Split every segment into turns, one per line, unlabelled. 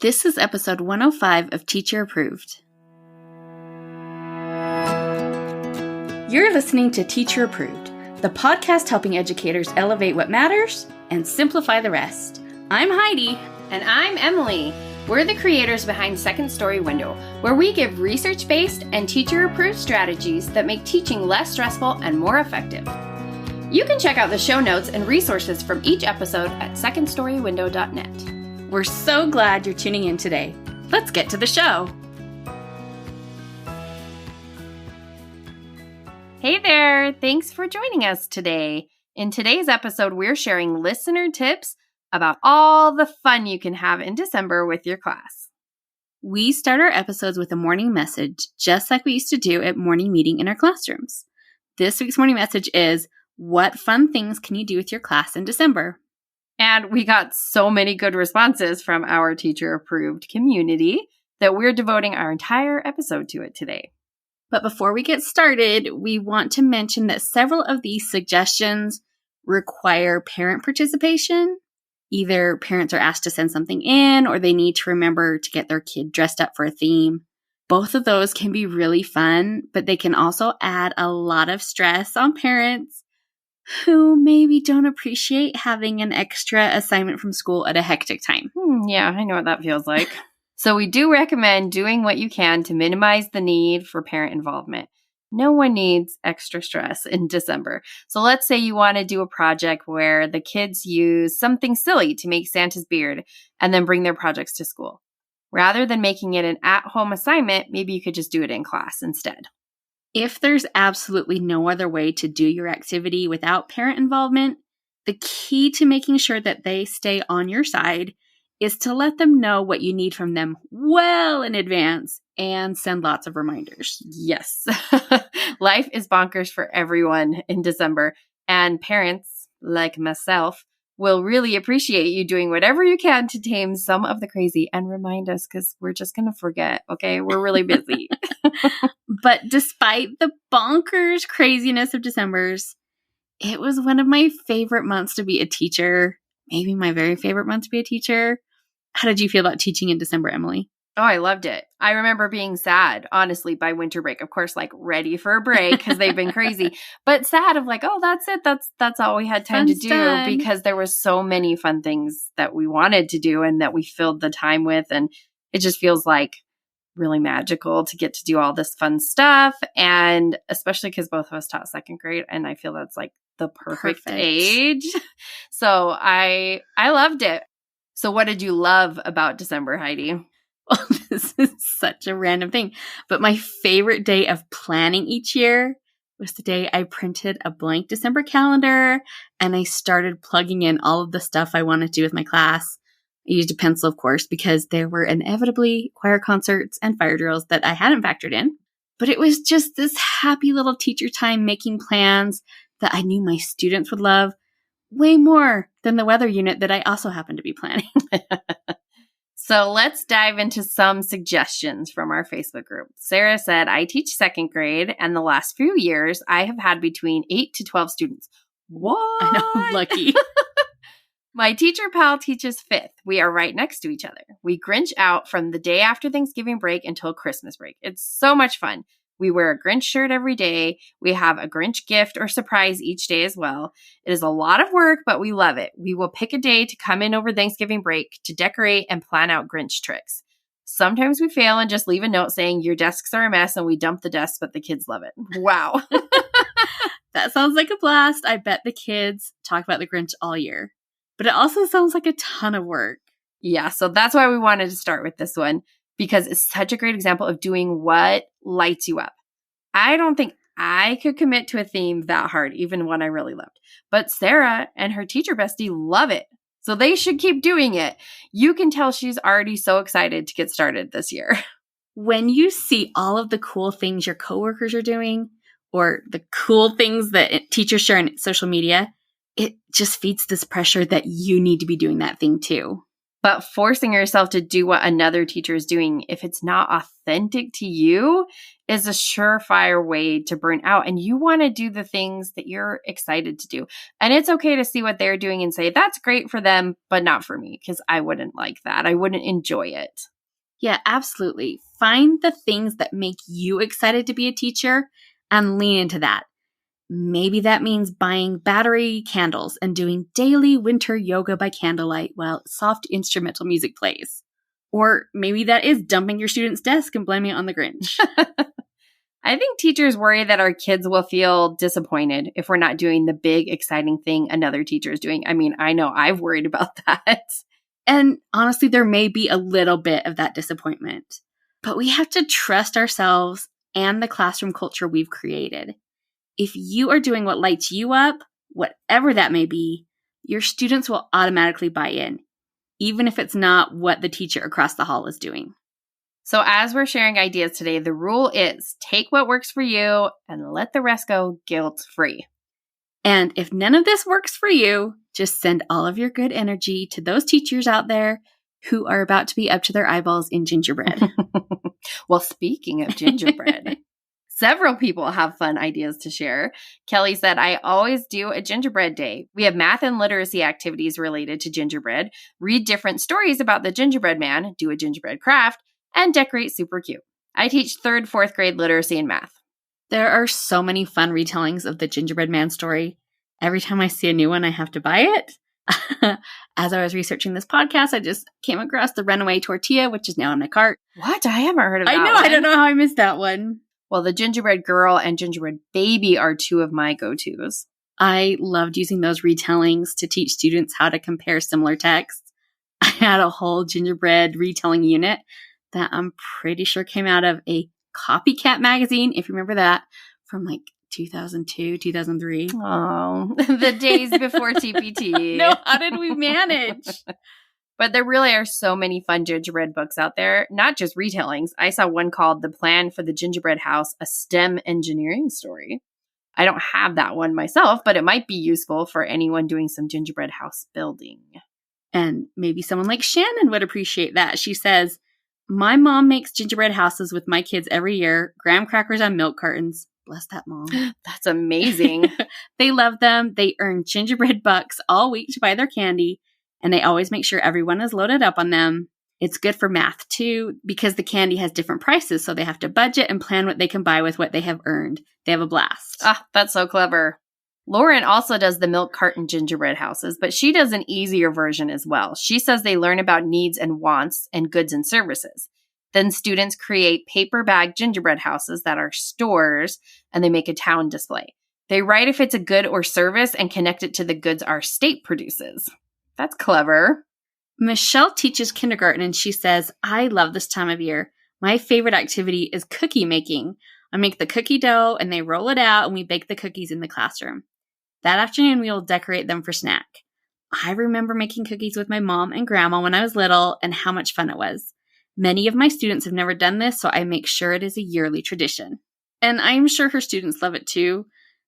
This is episode 105 of Teacher Approved. You're listening to Teacher Approved, the podcast helping educators elevate what matters and simplify the rest. I'm Heidi.
And I'm Emily. We're the creators behind Second Story Window, where we give research-based and teacher-approved strategies that make teaching less stressful and more effective. You can check out the show notes and resources from each episode at secondstorywindow.net.
We're so glad you're tuning in today. Let's get to the show.
Hey there! Thanks for joining us today. In today's episode, we're sharing listener tips about all the fun you can have in December with your class.
We start our episodes with a morning message, just like we used to do at morning meeting in our classrooms. This week's morning message is, what fun things can you do with your class in December?
And we got so many good responses from our teacher-approved community that we're devoting our entire episode to it today.
But before we get started, we want to mention that several of these suggestions require parent participation. Either parents are asked to send something in, or they need to remember to get their kid dressed up for a theme. Both of those can be really fun, but they can also add a lot of stress on parents who maybe don't appreciate having an extra assignment from school at a hectic time.
Yeah, I know what that feels like. So we do recommend doing what you can to minimize the need for parent involvement. No one needs extra stress in December. So let's say you want to do a project where the kids use something silly to make Santa's beard and then bring their projects to school. Rather than making it an at-home assignment, maybe you could just do it in class instead.
If there's absolutely no other way to do your activity without parent involvement, the key to making sure that they stay on your side is to let them know what you need from them well in advance and send lots of reminders.
Yes. Life is bonkers for everyone in December, and parents, like myself, will really appreciate you doing whatever you can to tame some of the crazy and remind us, because we're just going to forget, okay? We're really busy.
But despite the bonkers craziness of December's, it was one of my favorite months to be a teacher. Maybe my very favorite month to be a teacher. How did you feel about teaching in December, Emily?
Oh, I loved it. I remember being sad, honestly, by winter break. Of course, like ready for a break because they've been crazy, but sad of like, oh, that's it. That's all we had time to do, because there was so many fun things that we wanted to do and that we filled the time with. And it just feels like really magical to get to do all this fun stuff. And especially because both of us taught second grade, and I feel that's like the perfect age. So I loved it. So what did you love about December, Heidi?
Well, this is such a random thing, but my favorite day of planning each year was the day I printed a blank December calendar and I started plugging in all of the stuff I wanted to do with my class. I used a pencil, of course, because there were inevitably choir concerts and fire drills that I hadn't factored in. But it was just this happy little teacher time making plans that I knew my students would love way more than the weather unit that I also happened to be planning.
So let's dive into some suggestions from our Facebook group. Sarah said, I teach second grade, and the last few years I have had between 8 to 12 students. What?
I know, lucky.
My teacher pal teaches fifth. We are right next to each other. We Grinch out from the day after Thanksgiving break until Christmas break. It's so much fun. We wear a Grinch shirt every day. We have a Grinch gift or surprise each day as well. It is a lot of work, but we love it. We will pick a day to come in over Thanksgiving break to decorate and plan out Grinch tricks. Sometimes we fail and just leave a note saying, your desks are a mess, and we dump the desks, but the kids love it. Wow.
That sounds like a blast. I bet the kids talk about the Grinch all year. But it also sounds like a ton of work.
Yeah, so that's why we wanted to start with this one, because it's such a great example of doing what lights you up. I don't think I could commit to a theme that hard, even one I really loved. But Sarah and her teacher bestie love it, so they should keep doing it. You can tell she's already so excited to get started this year.
When you see all of the cool things your coworkers are doing, or the cool things that teachers share on social media, it just feeds this pressure that you need to be doing that thing too.
But forcing yourself to do what another teacher is doing, if it's not authentic to you, is a surefire way to burn out. And you want to do the things that you're excited to do. And it's okay to see what they're doing and say, that's great for them, but not for me, because I wouldn't like that. I wouldn't enjoy it.
Yeah, absolutely. Find the things that make you excited to be a teacher and lean into that. Maybe that means buying battery candles and doing daily winter yoga by candlelight while soft instrumental music plays. Or maybe that is dumping your student's desk and blaming it on the Grinch.
I think teachers worry that our kids will feel disappointed if we're not doing the big, exciting thing another teacher is doing. I mean, I know I've worried about that.
And honestly, there may be a little bit of that disappointment. But we have to trust ourselves and the classroom culture we've created. If you are doing what lights you up, whatever that may be, your students will automatically buy in, even if it's not what the teacher across the hall is doing.
So as we're sharing ideas today, the rule is take what works for you and let the rest go guilt-free.
And if none of this works for you, just send all of your good energy to those teachers out there who are about to be up to their eyeballs in gingerbread.
Well, speaking of gingerbread, several people have fun ideas to share. Kelly said, I always do a gingerbread day. We have math and literacy activities related to gingerbread, read different stories about the gingerbread man, do a gingerbread craft, and decorate super cute. I teach 3rd, 4th grade literacy and math.
There are so many fun retellings of the gingerbread man story. Every time I see a new one, I have to buy it. As I was researching this podcast, I just came across the runaway tortilla, which is now in my cart.
What? I haven't heard of that.
I know.
one.
I don't know how I missed that one.
Well, the gingerbread girl and gingerbread baby are two of my go-tos.
I loved using those retellings to teach students how to compare similar texts. I had a whole gingerbread retelling unit that I'm pretty sure came out of a Copycat magazine, if you remember that, from like 2002, 2003.
Oh, the days before TPT.
No, how did we manage?
But there really are so many fun gingerbread books out there, not just retellings. I saw one called The Plan for the Gingerbread House, a STEM engineering story. I don't have that one myself, but it might be useful for anyone doing some gingerbread house building.
And maybe someone like Shannon would appreciate that. She says, my mom makes gingerbread houses with my kids every year, graham crackers on milk cartons. Bless that mom.
That's amazing.
They love them. They earn gingerbread bucks all week to buy their candy, and they always make sure everyone is loaded up on them. It's good for math, too, because the candy has different prices, so they have to budget and plan what they can buy with what they have earned. They have a blast.
Ah, that's so clever. Lauren also does the milk carton gingerbread houses, but she does an easier version as well. She says they learn about needs and wants and goods and services. Then students create paper bag gingerbread houses that are stores, and they make a town display. They write if it's a good or service and connect it to the goods our state produces. That's clever.
Michelle teaches kindergarten, and she says, I love this time of year. My favorite activity is cookie making. I make the cookie dough, and they roll it out, and we bake the cookies in the classroom. That afternoon, we will decorate them for snack. I remember making cookies with my mom and grandma when I was little, and how much fun it was. Many of my students have never done this, so I make sure it is a yearly tradition. And I'm sure her students love it too,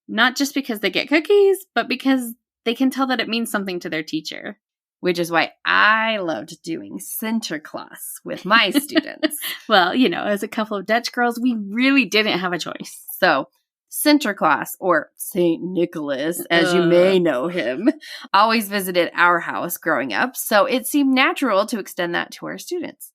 not just because they get cookies, but because they can tell that it means something to their teacher.
Which is why I loved doing center class with my students.
Well, you know, as a couple of Dutch girls, we really didn't have a choice.
So, center class, or St. Nicholas, as you may know him, always visited our house growing up, so it seemed natural to extend that to our students.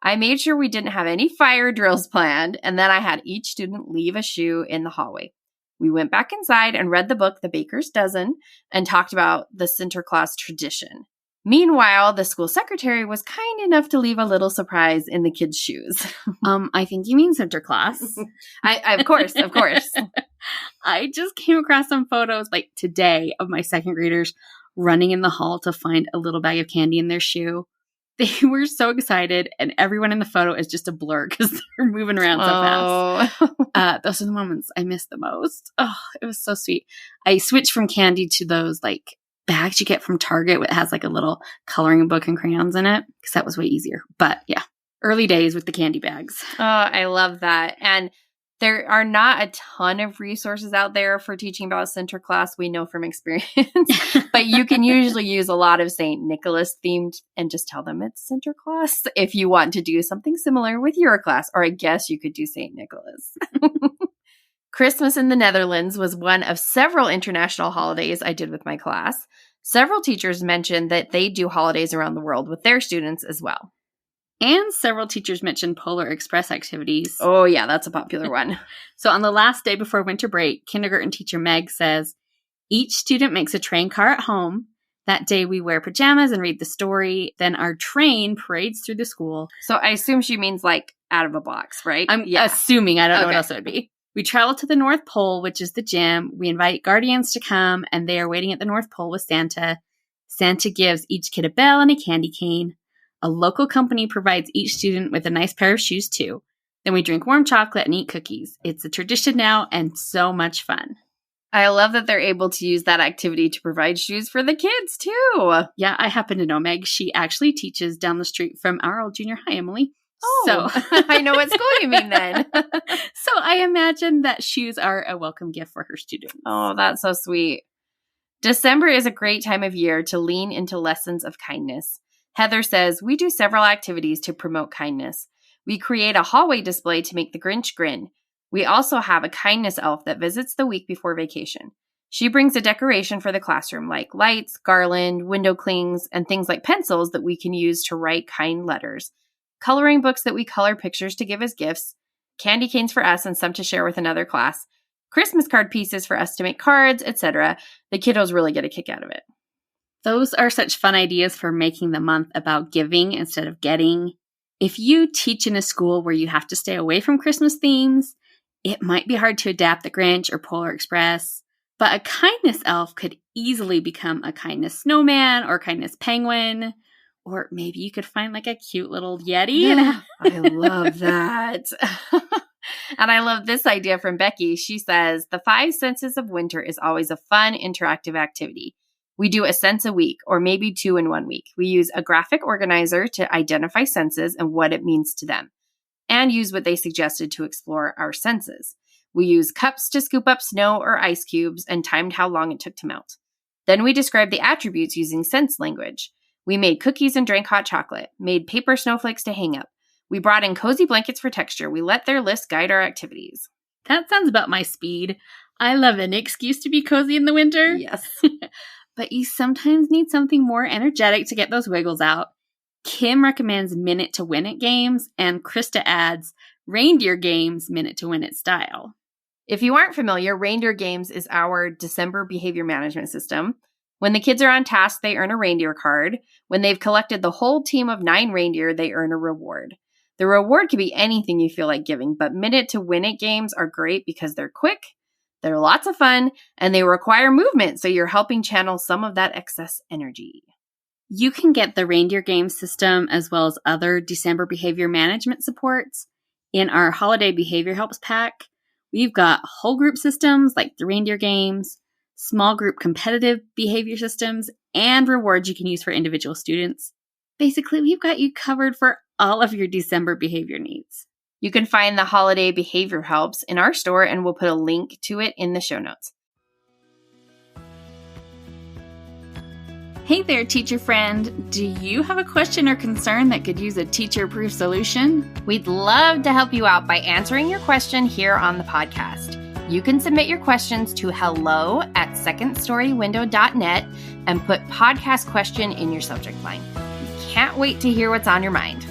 I made sure we didn't have any fire drills planned, and then I had each student leave a shoe in the hallway. We went back inside and read the book, The Baker's Dozen, and talked about the center class tradition. Meanwhile, the school secretary was kind enough to leave a little surprise in the kids' shoes.
I think you mean center class.
Of course.
I just came across some photos like today of my second graders running in the hall to find a little bag of candy in their shoe. They were so excited, and everyone in the photo is just a blur because they're moving around so fast. Those are the moments I miss the most. Oh, it was so sweet. I switched from candy to those like bags you get from Target that has like a little coloring book and crayons in it because that was way easier. But yeah, early days with the candy bags.
Oh, I love that. And There are not a ton of resources out there for teaching about center class. We know from experience, but you can usually use a lot of St. Nicholas themed and just tell them it's center class if you want to do something similar with your class, or I guess you could do St. Nicholas. Christmas in the Netherlands was one of several international holidays I did with my class. Several teachers mentioned that they do holidays around the world with their students as well.
And several teachers mentioned Polar Express activities.
Oh, yeah, that's a popular one.
So on the last day before winter break, kindergarten teacher Meg says, each student makes a train car at home. That day we wear pajamas and read the story. Then our train parades through the school.
So I assume she means like out of a box, right?
I'm assuming. I don't know what else it would be. We travel to the North Pole, which is the gym. We invite guardians to come, and they are waiting at the North Pole with Santa. Santa gives each kid a bell and a candy cane. A local company provides each student with a nice pair of shoes, too. Then we drink warm chocolate and eat cookies. It's a tradition now and so much fun.
I love that they're able to use that activity to provide shoes for the kids, too.
Yeah, I happen to know Meg. She actually teaches down the street from our old junior high, Emily.
Oh,
so
I know what school you mean then.
So I imagine that shoes are a welcome gift for her students.
Oh, that's so sweet. December is a great time of year to lean into lessons of kindness. Heather says, we do several activities to promote kindness. We create a hallway display to make the Grinch grin. We also have a kindness elf that visits the week before vacation. She brings a decoration for the classroom like lights, garland, window clings, and things like pencils that we can use to write kind letters, coloring books that we color pictures to give as gifts, candy canes for us and some to share with another class, Christmas card pieces for us to make cards, etc. The kiddos really get a kick out of it.
Those are such fun ideas for making the month about giving instead of getting. If you teach in a school where you have to stay away from Christmas themes, it might be hard to adapt the Grinch or Polar Express, but a kindness elf could easily become a kindness snowman or kindness penguin, or maybe you could find like a cute little Yeti.
Yeah, I love that. And I love this idea from Becky. She says, the 5 senses of winter is always a fun, interactive activity. We do a sense a week, or maybe 2 in 1 week. We use a graphic organizer to identify senses and what it means to them, and use what they suggested to explore our senses. We use cups to scoop up snow or ice cubes and timed how long it took to melt. Then we described the attributes using sense language. We made cookies and drank hot chocolate, made paper snowflakes to hang up. We brought in cozy blankets for texture. We let their list guide our activities.
That sounds about my speed. I love an excuse to be cozy in the winter.
Yes.
But you sometimes need something more energetic to get those wiggles out. Kim recommends Minute to Win It games, and Krista adds Reindeer Games Minute to Win It style.
If you aren't familiar, Reindeer Games is our December behavior management system. When the kids are on task, they earn a reindeer card. When they've collected the whole team of 9 reindeer, they earn a reward. The reward could be anything you feel like giving, but Minute to Win It games are great because they're quick, they're lots of fun, and they require movement, so you're helping channel some of that excess energy.
You can get the Reindeer Games system as well as other December behavior management supports in our Holiday Behavior Helps pack. We've got whole group systems like the Reindeer Games, small group competitive behavior systems, and rewards you can use for individual students. Basically, we've got you covered for all of your December behavior needs.
You can find the Holiday Behavior Helps in our store, and we'll put a link to it in the show notes.
Hey there, teacher friend. Do you have a question or concern that could use a teacher-proof solution?
We'd love to help you out by answering your question here on the podcast. You can submit your questions to hello@secondstorywindow.net and put podcast question in your subject line. We can't wait to hear what's on your mind.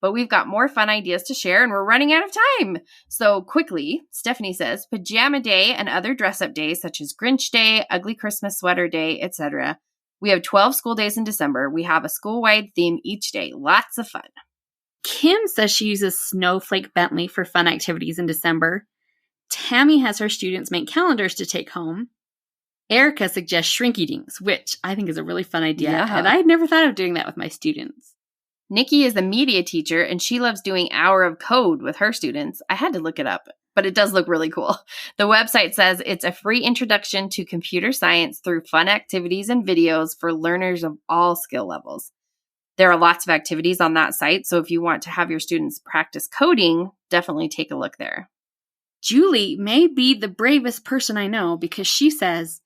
But we've got more fun ideas to share and we're running out of time. So quickly, Stephanie says, Pajama Day and other dress-up days such as Grinch Day, Ugly Christmas Sweater Day, etc. We have 12 school days in December. We have a school-wide theme each day. Lots of fun.
Kim says she uses Snowflake Bentley for fun activities in December. Tammy has her students make calendars to take home. Erica suggests Shrinky Dinks, which I think is a really fun idea.
Yeah.
And I had never thought of doing that with my students.
Nikki is the media teacher, and she loves doing Hour of Code with her students. I had to look it up, but it does look really cool. The website says it's a free introduction to computer science through fun activities and videos for learners of all skill levels. There are lots of activities on that site. So if you want to have your students practice coding, definitely take a look there.
Julie may be the bravest person I know because she says,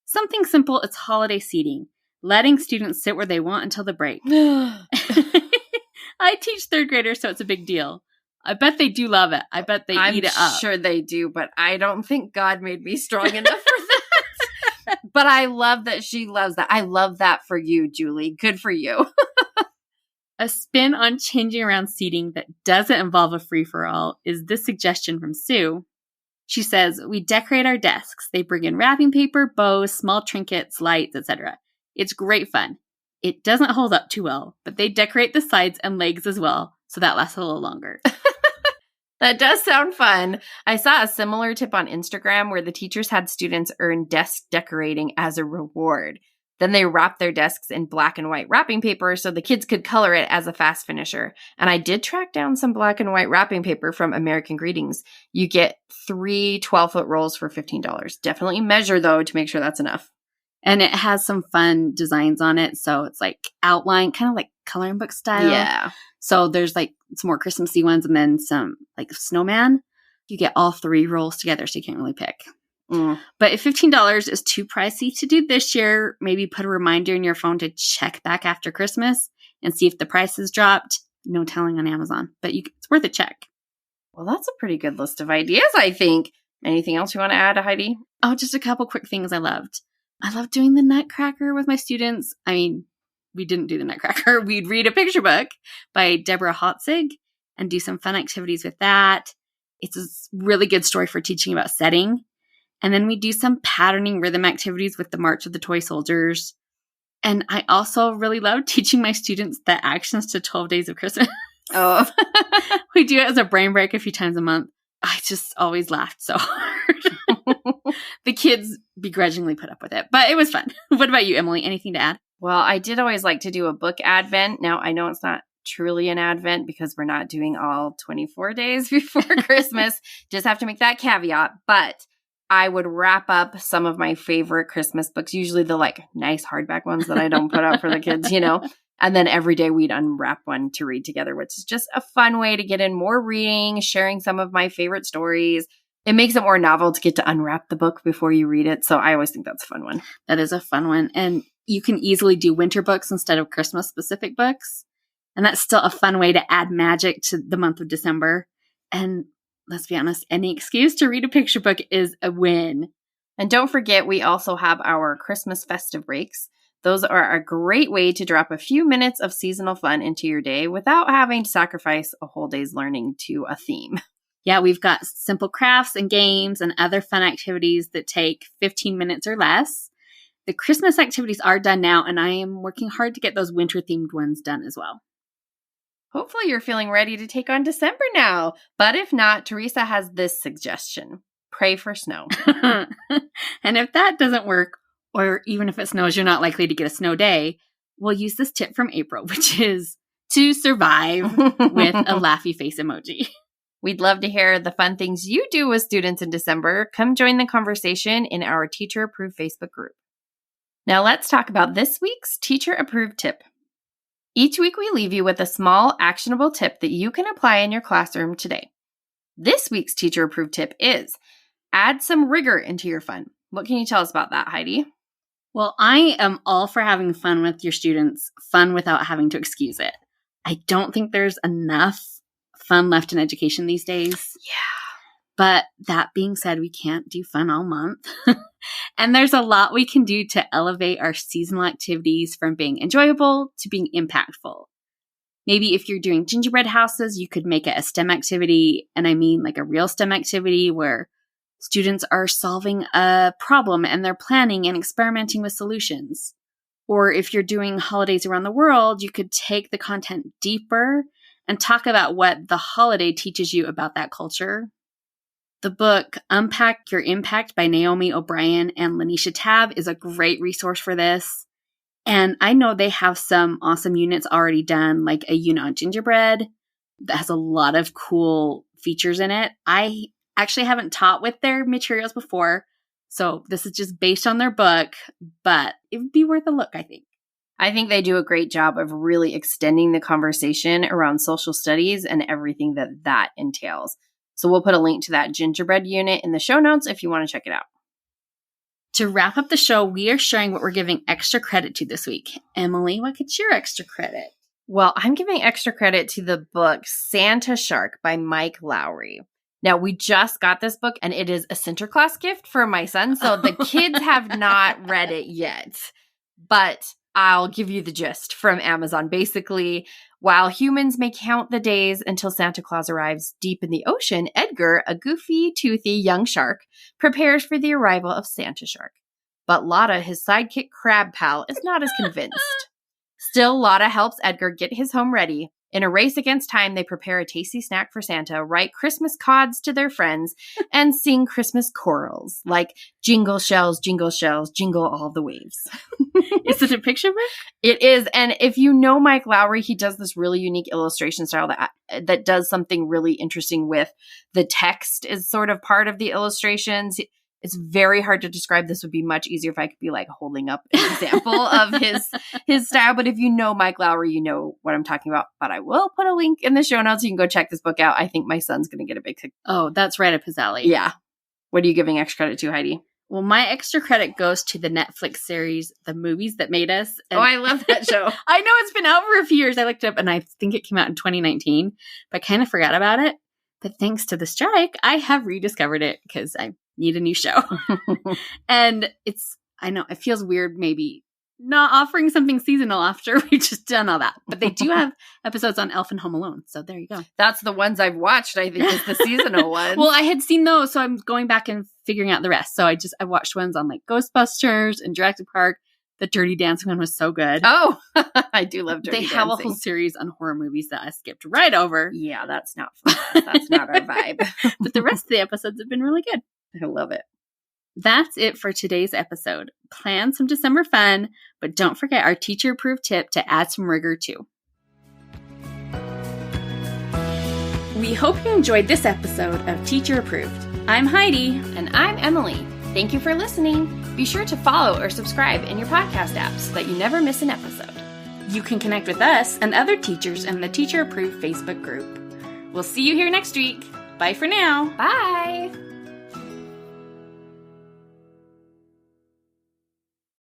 something simple is holiday seating, letting students sit where they want until the break. I teach third graders, so it's a big deal. I bet they do love it. I bet they eat it up.
I'm sure they do, but I don't think God made me strong enough for that. But I love that she loves that. I love that for you, Julie. Good for you.
A spin on changing around seating that doesn't involve a free-for-all is this suggestion from Sue. She says, we decorate our desks. They bring in wrapping paper, bows, small trinkets, lights, etc. It's great fun. It doesn't hold up too well, but they decorate the sides and legs as well, so that lasts a little longer.
That does sound fun. I saw a similar tip on Instagram where the teachers had students earn desk decorating as a reward. Then they wrapped their desks in black and white wrapping paper so the kids could color it as a fast finisher. And I did track down some black and white wrapping paper from American Greetings. You get 3 12-foot rolls for $15. Definitely measure, though, to make sure that's enough.
And it has some fun designs on it. So it's like outline, kind of like coloring book style.
Yeah.
So there's like some more Christmassy ones and then some like snowman. You get all 3 rolls together, so you can't really pick. But if $15 is too pricey to do this year, maybe put a reminder in your phone to check back after Christmas and see if the price has dropped. No telling on Amazon, but it's worth a check.
Well, that's a pretty good list of ideas, I think. Anything else you want to add, Heidi?
Oh, just a couple quick things I loved. I loved doing the Nutcracker with my students. I mean, we didn't do the Nutcracker. We'd read a picture book by Deborah Hotzig and do some fun activities with that. It's a really good story for teaching about setting. And then we do some patterning rhythm activities with the March of the Toy Soldiers. And I also really love teaching my students the actions to 12 Days of Christmas.
Oh.
We do it as a brain break a few times a month. I just always laughed so hard. The kids begrudgingly put up with it, but it was fun. What about you, Emily? Anything to add?
Well, I did always like to do a book advent. Now, I know it's not truly an advent because we're not doing all 24 days before Christmas. Just have to make that caveat. But I would wrap up some of my favorite Christmas books, usually the like nice hardback ones that I don't put out for the kids, you know. And then every day we'd unwrap one to read together, which is just a fun way to get in more reading, sharing some of my favorite stories. It makes it more novel to get to unwrap the book before you read it. So I always think that's a fun one.
That is a fun one. And you can easily do winter books instead of Christmas-specific books. And that's still a fun way to add magic to the month of December. And let's be honest, any excuse to read a picture book is a win.
And don't forget, we also have our Christmas festive breaks. Those are a great way to drop a few minutes of seasonal fun into your day without having to sacrifice a whole day's learning to a theme.
Yeah, we've got simple crafts and games and other fun activities that take 15 minutes or less. The Christmas activities are done now, and I am working hard to get those winter-themed ones done as well.
Hopefully you're feeling ready to take on December now. But if not, Teresa has this suggestion. Pray for snow.
And if that doesn't work, or even if it snows, you're not likely to get a snow day, we'll use this tip from April, which is to survive with a laughy face emoji.
We'd love to hear the fun things you do with students in December. Come join the conversation in our Teacher Approved Facebook group. Now let's talk about this week's Teacher Approved tip. Each week we leave you with a small, actionable tip that you can apply in your classroom today. This week's Teacher Approved tip is add some rigor into your fun. What can you tell us about that, Heidi?
Well, I am all for having fun with your students, fun without having to excuse it. I don't think there's enough fun left in education these days.
Yeah.
But that being said, we can't do fun all month. And there's a lot we can do to elevate our seasonal activities from being enjoyable to being impactful. Maybe if you're doing gingerbread houses, you could make it a STEM activity. And I mean like a real STEM activity where students are solving a problem and they're planning and experimenting with solutions. Or if you're doing holidays around the world, you could take the content deeper and talk about what the holiday teaches you about that culture. The book Unpack Your Impact by Naomi O'Brien and Lanisha Tab is a great resource for this. And I know they have some awesome units already done, like a unit on gingerbread that has a lot of cool features in it. I actually haven't taught with their materials before, so this is just based on their book, but it would be worth a look, I think.
I think they do a great job of really extending the conversation around social studies and everything that entails. So we'll put a link to that gingerbread unit in the show notes if you want to check it out.
To wrap up the show, we are sharing what we're giving extra credit to this week. Emily, what gets your extra credit?
Well, I'm giving extra credit to the book Santa Shark by Mike Lowry. Now, we just got this book, and it is a center class gift for my son, so the kids have not read it yet. But I'll give you the gist from Amazon. Basically, while humans may count the days until Santa Claus arrives deep in the ocean, Edgar, a goofy, toothy young shark, prepares for the arrival of Santa Shark. But Lotta, his sidekick crab pal, is not as convinced. Still, Lotta helps Edgar get his home ready. In a race against time, they prepare a tasty snack for Santa, write Christmas cards to their friends, and sing Christmas chorals like jingle shells, jingle all the waves.
Is it a picture book?
It is. And if you know Mike Lowry, he does this really unique illustration style that does something really interesting with the text is sort of part of the illustrations. It's very hard to describe. This would be much easier if I could be like holding up an example of his style. But if you know Mike Lowry, you know what I'm talking about. But I will put a link in the show notes. You can go check this book out. I think my son's going to get a big kick.
Oh, that's right up his alley.
Yeah. What are you giving extra credit to, Heidi?
Well, my extra credit goes to the Netflix series, The Movies That Made Us.
And I love that show.
I know it's been out for a few years. I looked it up and I think it came out in 2019, but I kind of forgot about it. But thanks to the strike, I have rediscovered it because I need a new show. And I know it feels weird maybe not offering something seasonal after we've just done all that. But they do have episodes on Elf and Home Alone. So there you go.
That's the ones I've watched, I think, is the seasonal ones.
Well, I had seen those, so I'm going back and figuring out the rest. So I watched ones on like Ghostbusters and Jurassic Park. The Dirty Dancing one was so good.
Oh, I do love Dirty Dancing.
They have a whole series on horror movies that I skipped right over.
Yeah, that's not fun. That's not our vibe.
But the rest of the episodes have been really good.
I love it.
That's it for today's episode. Plan some December fun, but don't forget our teacher-approved tip to add some rigor too. We hope you enjoyed this episode of Teacher Approved. I'm Heidi.
And I'm Emily. Thank you for listening. Be sure to follow or subscribe in your podcast app so that you never miss an episode.
You can connect with us and other teachers in the Teacher Approved Facebook group. We'll see you here next week. Bye for now.
Bye.